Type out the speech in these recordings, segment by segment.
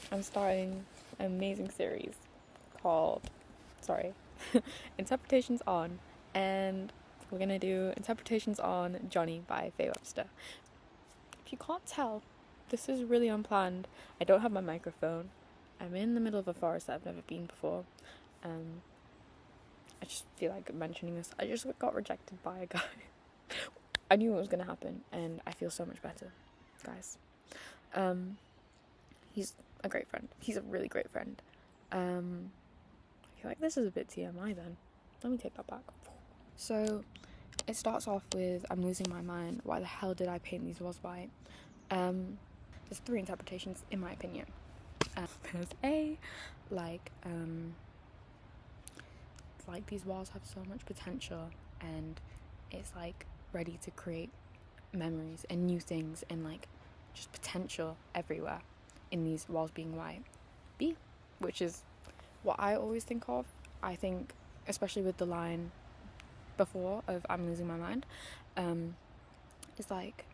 I'm starting an amazing series called, sorry, Interpretations On, and we're gonna do Interpretations on Jonny by Faye Webster. If you can't tell, this is really unplanned. I don't have my microphone. I'm in the middle of a forest that I've never been before. I just feel like mentioning this. I just got rejected by a guy. I knew it was gonna happen, and I feel so much better, guys. He's a great friend. He's a really great friend. I feel like this is a bit TMI then. Let me take that back. So, it starts off with I'm losing my mind. Why the hell did I paint these walls white? There's three interpretations in my opinion. There's A, like these walls have so much potential and it's like ready to create memories and new things and like just potential everywhere in these walls being white. B, which is what I always think of. I think, especially with the line before of I'm losing my mind, it's like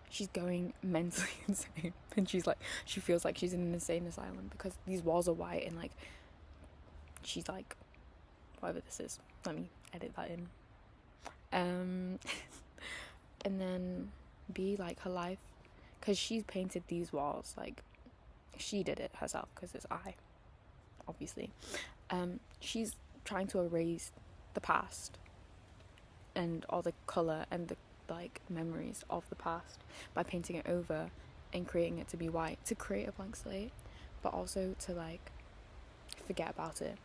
she's going mentally insane and she feels like she's in an insane asylum because these walls are white and like she's like whatever this is, let me edit that in. And then B, like her life, because she's painted these walls, like she did it herself because it's I, obviously. She's trying to erase the past and all the colour and the like memories of the past by painting it over and creating it to be white, to create a blank slate, but also to like forget about it.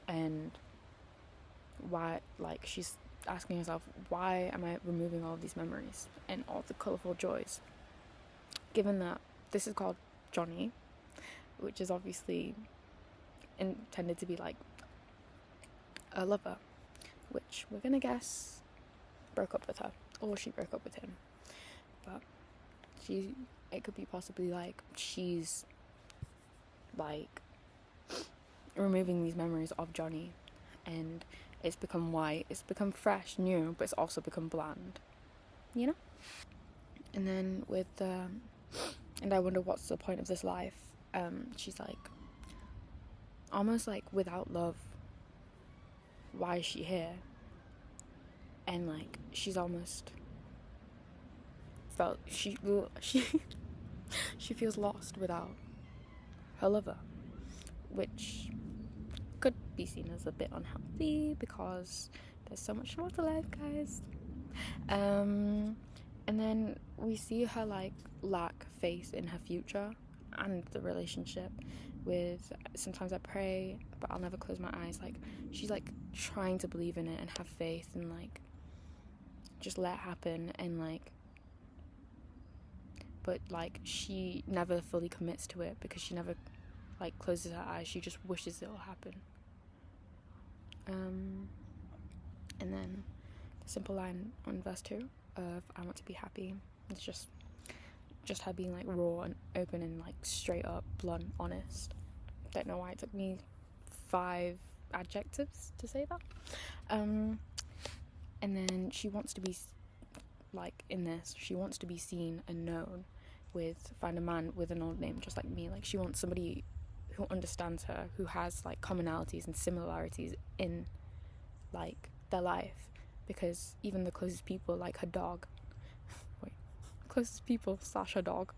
And why, like, she's asking herself, why am I removing all of these memories and all the colourful joys, given that this is called Jonny, which is obviously intended to be like a lover, which we're gonna guess broke up with her, or she broke up with him, but it could be possibly like she's like removing these memories of Jonny and it's become white, it's become fresh, new, but it's also become bland, you know? And then with and I wonder what's the point of this life, she's like almost like without love, why is she here? And like she's almost felt she feels lost without her lover, which could be seen as a bit unhealthy because there's so much more to life, guys. And then we see her like lack faith in her future and the relationship with sometimes I pray but I'll never close my eyes. Like she's like trying to believe in it and have faith and like just let it happen, and like but like she never fully commits to it because she never like closes her eyes. She just wishes it'll happen. And then the simple line on verse 2 of I want to be happy. It's just her being like raw and open and like straight up, blunt, honest. Don't know why it took me 5 adjectives to say that. And then she wants to be like in this. She wants to be seen and known find a man with an old name just like me. Like she wants somebody who understands her, who has like commonalities and similarities in like their life, because even the closest people, like her dog closest people / her dog,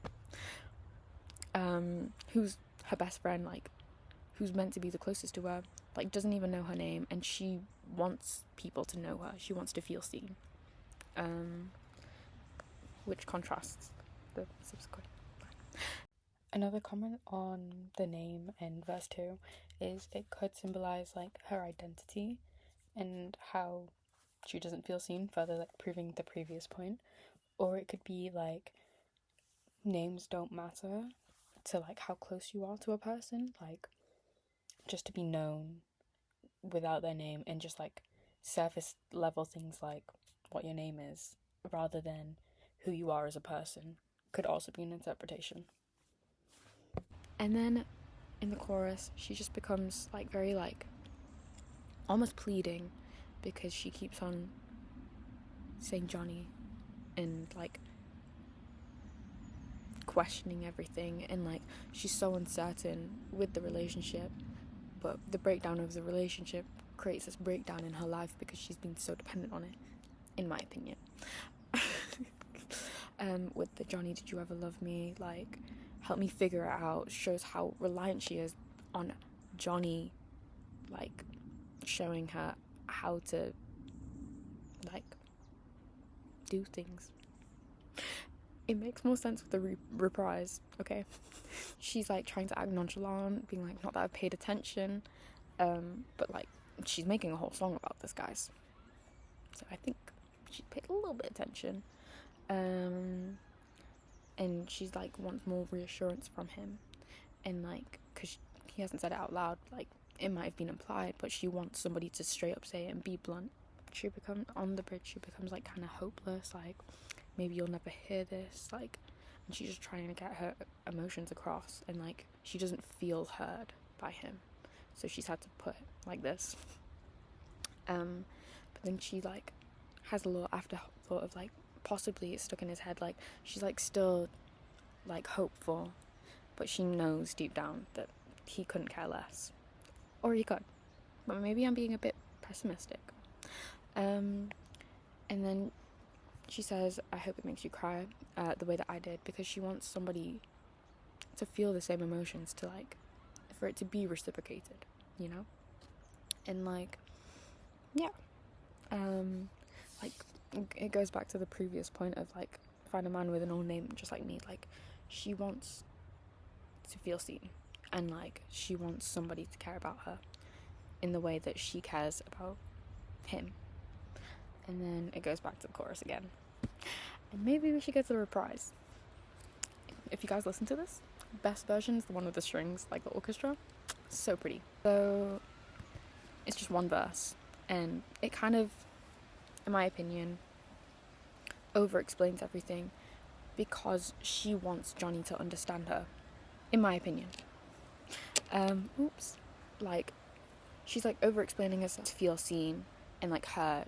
who's her best friend, like who's meant to be the closest to her, like doesn't even know her name, and she wants people to know her. She wants to feel seen, which contrasts the subsequent. Another comment on the name in verse 2 is it could symbolize like her identity and how she doesn't feel seen, further like proving the previous point. Or it could be like names don't matter to like how close you are to a person, like just to be known without their name and just like surface level things like what your name is rather than who you are as a person could also be an interpretation. And then in the chorus she just becomes like very like almost pleading because she keeps on saying Jonny and like questioning everything, and like she's so uncertain with the relationship, but the breakdown of the relationship creates this breakdown in her life because she's been so dependent on it, in my opinion. With the Jonny, did you ever love me, like, help me figure it out, shows how reliant she is on Jonny, like, showing her how to, like, do things. It makes more sense with the reprise, okay? She's like trying to act nonchalant, being like, not that I've paid attention, but like she's making a whole song about this, guys, so I think she paid a little bit of attention. And she's like wants more reassurance from him, and like, because he hasn't said it out loud, like it might have been implied, but she wants somebody to straight up say it and be blunt. She becomes on the bridge, she becomes like kind of hopeless, like maybe you'll never hear this, like, and she's just trying to get her emotions across, and like she doesn't feel heard by him, so she's had to put it like this. But then she like has a little afterthought of like possibly it's stuck in his head, like she's like still like hopeful, but she knows deep down that he couldn't care less, or he could, but maybe I'm being a bit pessimistic. And then she says, I hope it makes you cry the way that I did, because she wants somebody to feel the same emotions, to like, for it to be reciprocated, you know? And like, yeah, like it goes back to the previous point of like, find a man with an old name just like me. Like, she wants to feel seen, and like she wants somebody to care about her in the way that she cares about him. And then it goes back to the chorus again, and maybe we should get to the reprise. If you guys listen to this, best version is the one with the strings, like the orchestra. So pretty. So it's just one verse, and it kind of, in my opinion, over explains everything, because she wants Jonny to understand her, in my opinion. Like, she's like over explaining herself to feel seen and like heard,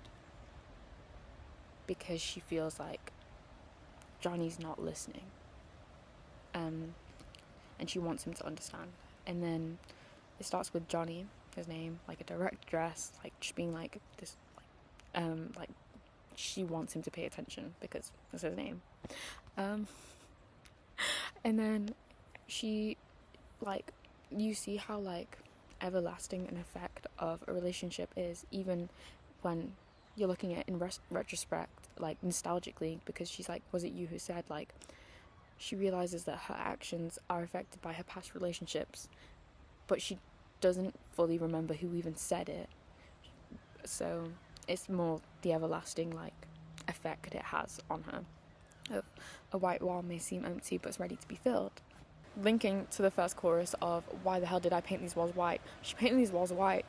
because she feels like Jonny's not listening, and she wants him to understand. And then it starts with Jonny, his name, like a direct address, like just being like this, like she wants him to pay attention because that's his name. And then she, like, you see how like everlasting an effect of a relationship is, even when you're looking at it in retrospect, like nostalgically, because she's like, was it you who said, like, she realizes that her actions are affected by her past relationships, but she doesn't fully remember who even said it. So it's more the everlasting like effect it has on her, of a white wall may seem empty but it's ready to be filled. Linking to the first chorus of why the hell did I paint these walls white, she painted these walls white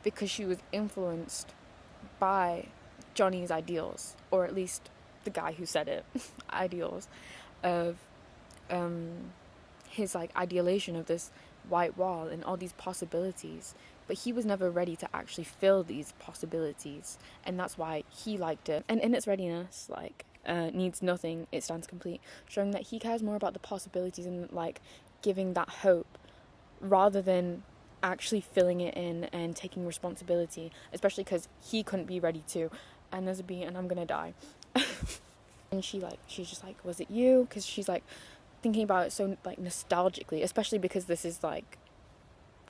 because she was influenced by Jonny's ideals, or at least the guy who said it, ideals of his like ideation of this white wall and all these possibilities, but he was never ready to actually fill these possibilities, and that's why he liked it. And in its readiness, like, needs nothing, it stands complete, showing that he cares more about the possibilities and like giving that hope rather than actually filling it in and taking responsibility, especially because he couldn't be ready to. And there's a beat and I'm gonna die. And she's just like, was it you? Because she's like thinking about it so like nostalgically, especially because this is like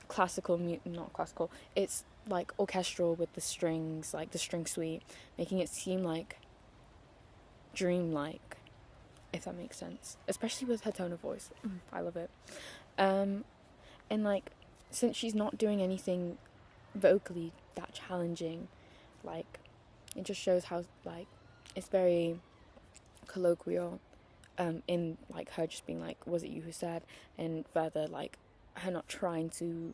not classical, it's like orchestral with the strings, like the string suite, making it seem like dreamlike, if that makes sense, especially with her tone of voice. I love it. And like, since she's not doing anything vocally that challenging, like, it just shows how like it's very colloquial, in like her just being like, was it you who said, and further like her not trying to,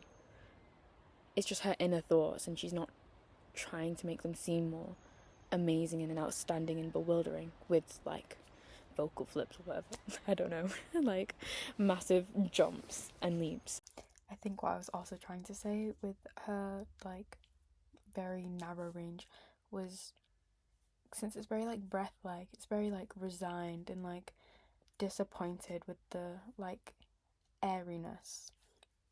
it's just her inner thoughts, and she's not trying to make them seem more amazing and outstanding and bewildering with like vocal flips or whatever. I don't know. Like massive jumps and leaps. I think what I was also trying to say with her like very narrow range was, since it's very like breath-like, it's very like resigned, and like disappointed with the like airiness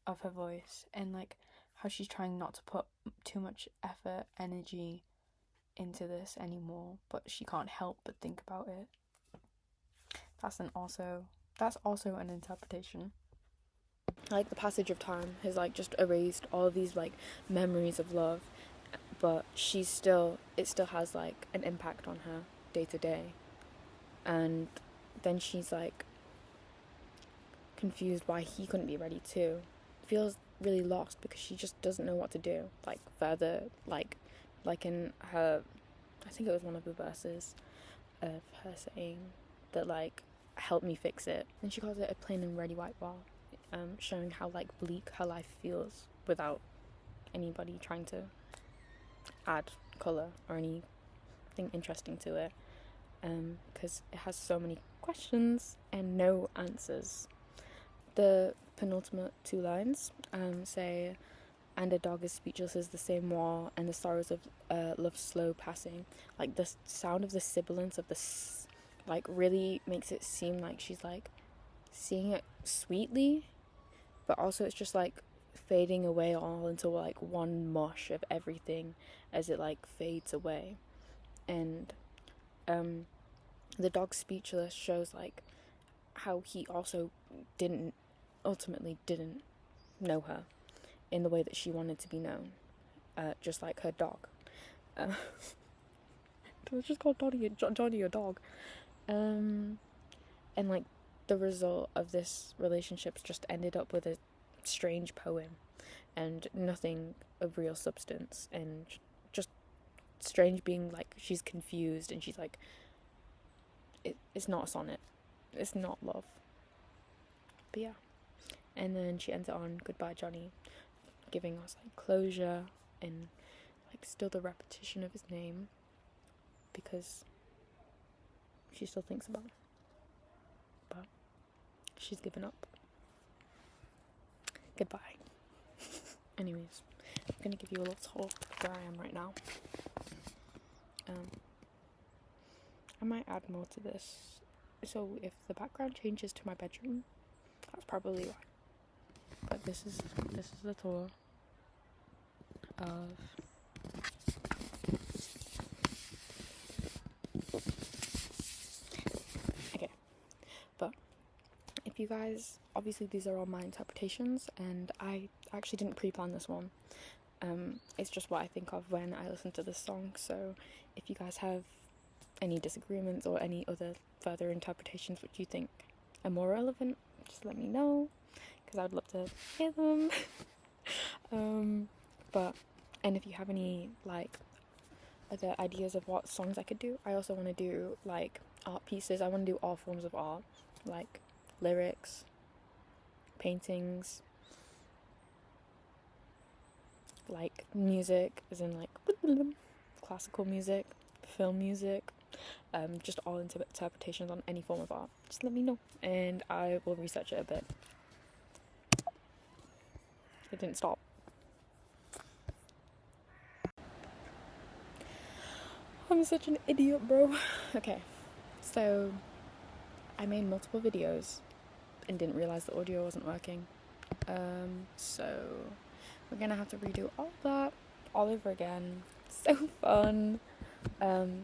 of her voice, and like how she's trying not to put too much effort, energy into this anymore, but she can't help but think about it. That's also an interpretation. Like the passage of time has like just erased all of these like memories of love, but it still has like an impact on her day to day. And then she's like confused why he couldn't be ready too. Feels really lost because she just doesn't know what to do. Like further, like in her, I think it was one of the verses of her saying that like, help me fix it. And she calls it a plain and ready white wall, showing how like bleak her life feels without anybody trying to add colour or anything interesting to it, because it has so many questions and no answers. The penultimate two lines say, and a dog as speechless as the same wall, and the sorrows of love's slow passing. Like the sound of the sibilance of the like really makes it seem like she's like seeing it sweetly, but also it's just like fading away all into like one mush of everything as it like fades away. And the dog speechless shows like how he also ultimately didn't know her in the way that she wanted to be known, just like her dog. It was just called Johnny a dog. And like the result of this relationship just ended up with a strange poem and nothing of real substance, and just strange being like she's confused and she's like, it's not a sonnet, it's not love. But yeah, and then she ends it on goodbye Johnny, giving us like closure and like still the repetition of his name because she still thinks about him, but she's given up. Goodbye. Anyways, I'm gonna give you a little tour of where I am right now. I might add more to this, so if the background changes to my bedroom, that's probably why. But this is the tour of okay. But if you guys, obviously these are all my interpretations, and I actually didn't pre-plan this one. It's just what I think of when I listen to this song. So if you guys have any disagreements or any other further interpretations which you think are more relevant, just let me know, because I would love to hear them. And if you have any like other ideas of what songs I could do, I also want to do like art pieces. I want to do all forms of art, like lyrics, paintings, like music, as in like classical music, film music, just all interpretations on any form of art. Just let me know and I will research it a bit. It didn't stop. I'm such an idiot, bro. Okay, so I made multiple videos and didn't realise the audio wasn't working. So we're gonna have to redo all that all over again. So fun.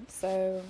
So